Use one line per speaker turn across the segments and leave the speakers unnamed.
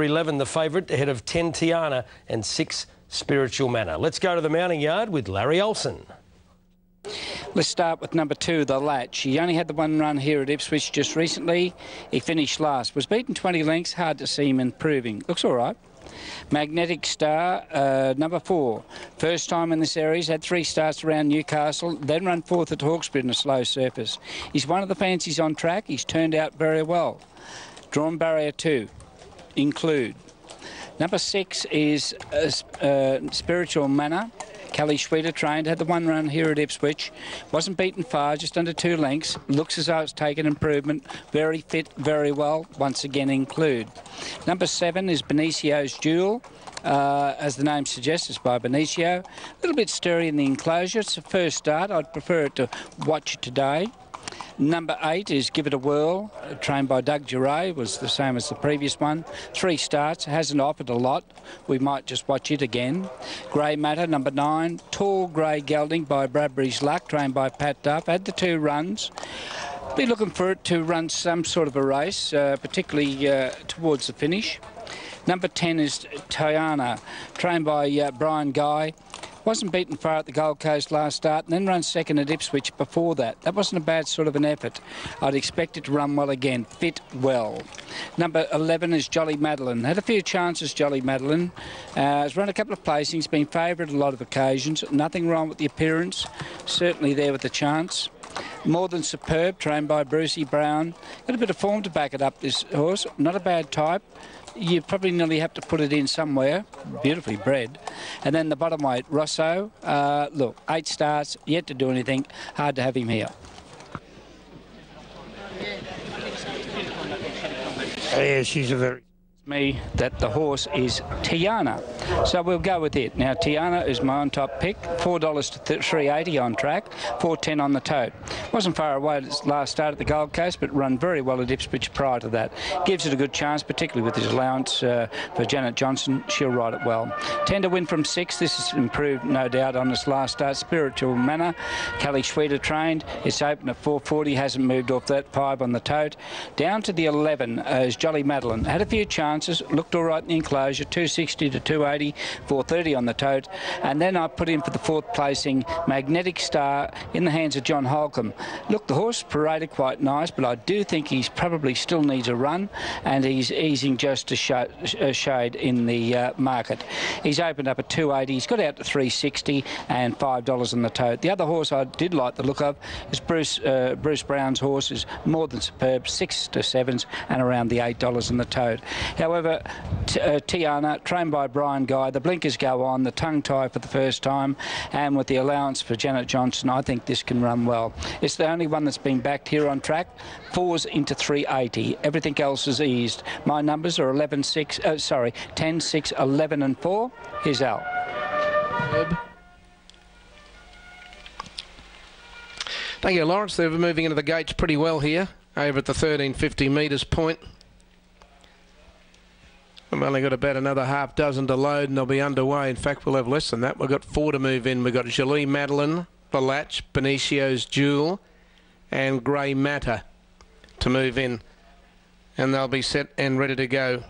11, the favourite, ahead of 10, Tiana, and 6, Spiritual Manor. Let's go to the mounting yard with Larry Olsen.
Let's start with number 2, the Latch. He only had the one run here at Ipswich just recently. He finished last. Was beaten 20 lengths. Hard to see him improving. Looks all right. Magnetic Star, number 4. First time in the series, had 3 starts around Newcastle, then run 4th at Hawkesbury in a slow surface. He's one of the fancies on track. He's turned out very well. Drawn barrier 2. Include. Number 6 is Spiritual Manor. Kelly Schweida trained, had the one run here at Ipswich. Wasn't beaten far, just under 2 lengths. Looks as though it's taken improvement. Very fit, very well. Once again, Include. Number 7 is Benicio's Jewel. As the name suggests, it's by Benicio. A little bit stirry in the enclosure. It's the first start. I'd prefer it to watch it today. Number 8 is Give It a Whirl, trained by Doug Duray, was the same as the previous one. 3 starts, hasn't offered a lot. We might just watch it again. Grey Matter, number 9. Tall Grey Gelding by Bradbury's Luck, trained by Pat Duff. Had the 2 runs. Be looking for it to run some sort of a race, particularly towards the finish. Number 10 is Tiana, trained by Brian Guy. Wasn't beaten far at the Gold Coast last start and then run second at Ipswich before that. That wasn't a bad sort of an effort. I'd expect it to run well again. Fit well. Number 11 is Jolie Madeleine. Had a few chances, Jolie Madeleine. Has run a couple of placings, been favourite a lot of occasions. Nothing wrong with the appearance. Certainly there with the chance. More Than Superb, trained by Brucey Brown. Got a bit of form to back it up, this horse. Not a bad type. You probably nearly have to put it in somewhere. Beautifully bred. And then the bottom weight, Rosso. Look, 8 starts, yet to do anything. Hard to have him here.
Yeah, she's a very...
Me that the horse is Tiana, so we'll go with it. Now Tiana is my on top pick, $4 to $3.80 on track, $4.10 on the tote. Wasn't far away at its last start at the Gold Coast, but run very well at Ipswich prior to that. Gives it a good chance, particularly with his allowance for Janet Johnson. She'll ride it well. 10 to win from 6. This has improved no doubt on its last start. Spiritual Manor, Kelly Schweida trained. It's open at 4.40, hasn't moved off that. 5 on the tote. Down to the 11 is Jolie Madeleine. Had a few chances. Looked all right in the enclosure, 260 to 280, 430 on the tote. And then I put in for the 4th placing, Magnetic Star, in the hands of John Holcomb. Look, the horse paraded quite nice, but I do think he's probably still needs a run, and he's easing just a shade in the market. He's opened up at 280, he's got out to 360 and $5 on the tote. The other horse I did like the look of is Bruce Brown's horse, is More Than Superb, 6 to 7s and around the $8 on the tote. However, Tiana, trained by Brian Guy, the blinkers go on, the tongue tie for the first time, and with the allowance for Janet Johnson, I think this can run well. It's the only one that's been backed here on track. 4's into 380. Everything else is eased. My numbers are 10, 6, 11 and 4. Here's Al.
Thank you, Lawrence. They're moving into the gates pretty well here, over at the 1350 metres point. We've only got about another half dozen to load and they'll be underway. In fact, we'll have less than that. We've got 4 to move in. We've got Jolie Madeleine, the Latch, Benicio's Jewel and Grey Matter to move in. And they'll be set and ready to go.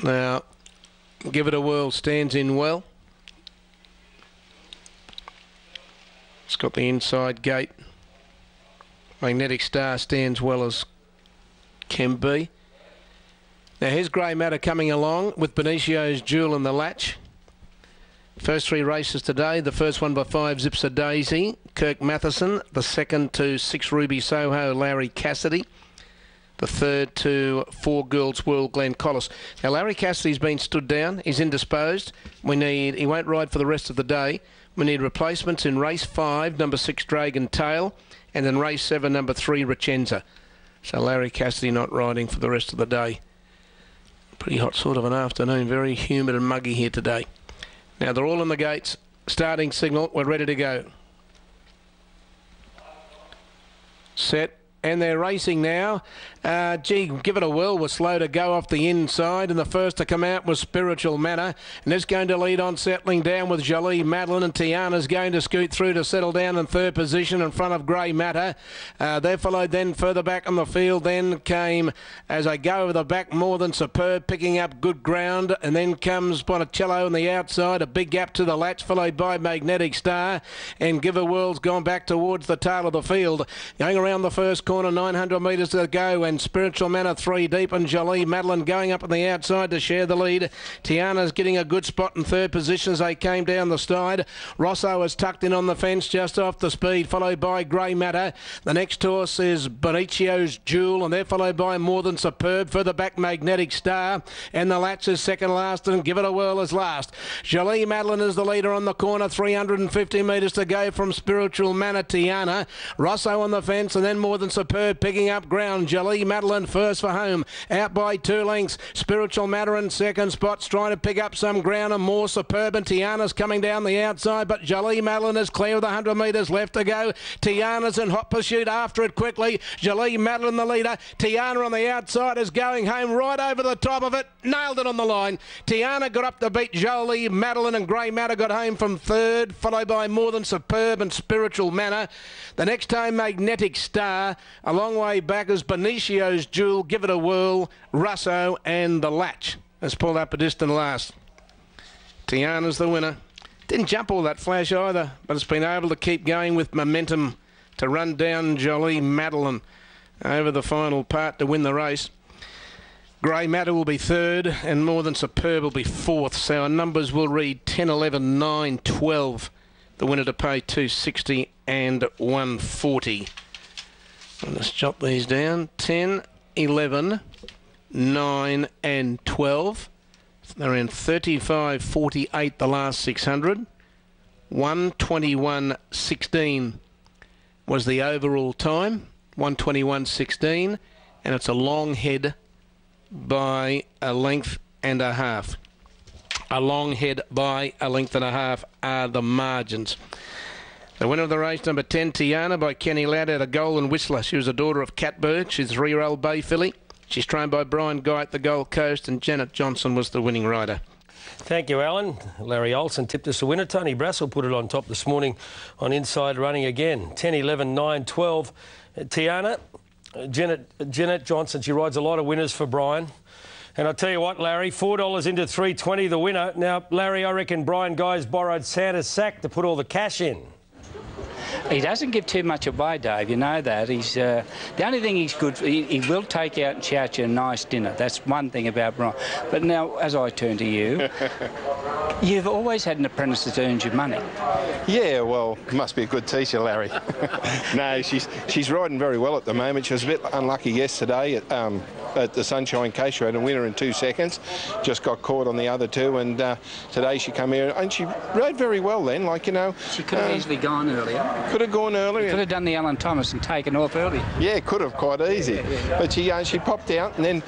Now, Give It a Whirl stands in well. It's got the inside gate. Magnetic Star stands well as can be. Now here's Grey Matter coming along with Benicio's Jewel and the Latch. First 3 races today. The first one by 5 Zips a Daisy, Kirk Matheson. The second to 6 Ruby Soho, Larry Cassidy. The third to 4 Girls World, Glenn Collis. Now Larry Cassidy's been stood down. He's indisposed. He won't ride for the rest of the day. We need replacements in race 5, number 6 Dragon Tail. And in race 7, number 3, Ricenza. So Larry Cassidy not riding for the rest of the day. Pretty hot sort of an afternoon. Very humid and muggy here today. Now they're all in the gates. Starting signal. We're ready to go. Set and they're racing now. Gee, Give It a Whirl was slow to go off the inside, and the first to come out was Spiritual Manner, and it's going to lead on, settling down with Jolie Madeleine, and Tiana's going to scoot through to settle down in third position in front of Grey Matter. They followed then further back on the field. Then came, as I go over the back, More Than Superb, picking up good ground, and then comes Bonicello on the outside, a big gap to the latch, followed by Magnetic Star, and Give a Whirl's gone back towards the tail of the field. Going around the first corner, 900 metres to go, and Spiritual Manner 3 deep, and Jolie Madeleine going up on the outside to share the lead. Tiana's getting a good spot in third position as they came down the stride. Rosso is tucked in on the fence just off the speed, followed by Grey Matter. The next horse is Bonicio's Jewel, and they're followed by More Than Superb. Further back, Magnetic Star, and the Latch is second last, and Give It a Whirl is last. Jolie Madeleine is the leader on the corner, 350 metres to go from Spiritual Manner. Tiana, Rosso on the fence, and then More Than Superb picking up ground. Jolie Madeleine first for home, out by 2 lengths. Spiritual Matter in second spots, trying to pick up some ground, and More Superb, and Tiana's coming down the outside, but Jolie Madeleine is clear with 100 metres left to go. Tiana's in hot pursuit after it quickly. Jolie Madeleine the leader. Tiana on the outside is going home right over the top of it. Nailed it on the line. Tiana got up to beat Jolie Madeleine, and Grey Matter got home from third, followed by More Than Superb and Spiritual Manner. The next time, Magnetic Star. A long way back is Bonicio's Jewel, Give It a Whirl, Russo, and the Latch has pulled up a distant last. Tiana's the winner. Didn't jump all that flash either, but it's been able to keep going with momentum to run down Jolie Madeleine over the final part to win the race. Grey Matter will be third, and More Than Superb will be fourth. So our numbers will read 10, 11, 9, 12. The winner to pay 260 and 140. Let's jot these down. 10, 11, 9 and 12. They're in 35.48 the last 600. 1:21.16 was the overall time. 1:21.16, and it's a long head by a length and a half. A long head by a length and a half are the margins. The winner of the race, number 10, Tiana, by Kenny Ladd out of Golden Whistler. She was a daughter of Catbird. She's a 3-year-old bay filly. She's trained by Brian Guy at the Gold Coast, and Janet Johnson was the winning rider.
Thank you, Alan. Larry Olsen tipped us a winner. Tony Brassel put it on top this morning on Inside Running again. 10, 11, 9, 12. Tiana, Janet Johnson, she rides a lot of winners for Brian. And I'll tell you what, Larry, $4 into 320, the winner. Now, Larry, I reckon Brian Guy's borrowed Santa's sack to put all the cash in.
He doesn't give too much away, Dave. You know that. He's the only thing he's good for. He will take out and shout you a nice dinner. That's one thing about Brian. But now, as I turn to you, you've always had an apprentice that earns you money.
Yeah, well, must be a good teacher, Larry. No, she's riding very well at the moment. She was a bit unlucky yesterday at the Sunshine Case. She had a winner in 2 seconds. Just got caught on the other two, and today she come here and she rode very well then. Like, you know,
she could have easily gone earlier.
Could have gone earlier.
Could have done the Alan Thomas and taken off earlier.
Yeah, could have, quite easy. Yeah. But she popped out and then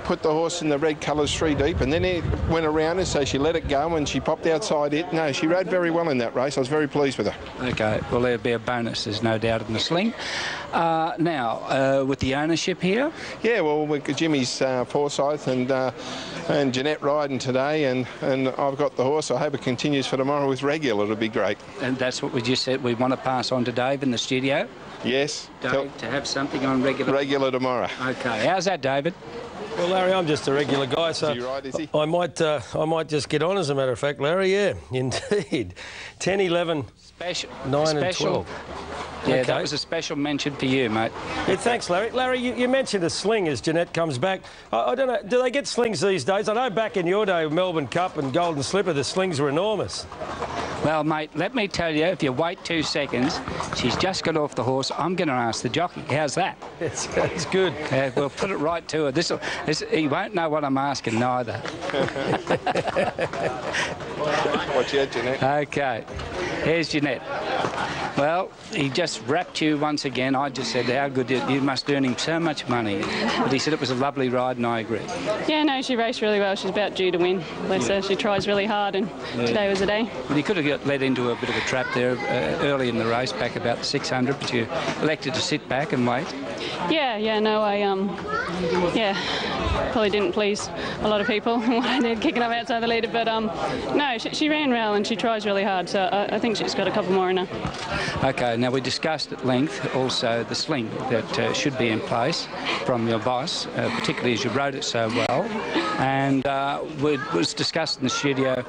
put the horse in the red colours 3 deep, and then it went around her, so she let it go and she popped outside it. No, she rode very well in that race. I was very pleased with her.
Okay, well, there'll be a bonus, there's no doubt in the sling. Now, with the ownership here?
Yeah, well, with Jimmy's Forsyth and Jeanette riding today, and I've got the horse. I hope it continues for tomorrow with Regular. It'll be great.
And that's what we just said. We want to pass on to Dave in the studio.
Yes.
Dave, to have something on Regular.
Regular tomorrow.
Okay. How's that, David?
Well, Larry, I'm just a regular guy, so
is he right, is he?
I might just get on, as a matter of fact, Larry. Yeah, indeed. 10, 11,
special,
9 and 12.
Yeah,
okay.
That was a special mention for you, mate.
Yeah, thanks, Larry. Larry, you mentioned a sling as Jeanette comes back. I don't know, do they get slings these days? I know back in your day, Melbourne Cup and Golden Slipper, the slings were enormous.
Well, mate, let me tell you, if you wait 2 seconds, she's just got off the horse. I'm going to ask the jockey. How's that?
It's good.
We'll put it right to her. He won't know what I'm asking neither.
Watch out, Jeanette.
Okay. Here's Jeanette. Well, he just wrapped you once again. I just said how good you must earn him so much money. But he said it was a lovely ride, and I agree.
Yeah, no, she raced really well. She's about due to win. Bless her. She tries really hard, and today was the day.
Well, you could have got led into a bit of a trap there early in the race, back about the 600, but you elected to sit back and wait.
Yeah, no, probably didn't please a lot of people what I did, kicking up outside the leader, but no, she ran well and she tries really hard, so I think she's got a couple more in her.
Okay, now we discussed at length also the sling that should be in place from your boss, particularly as you rode it so well, and was discussed in the studio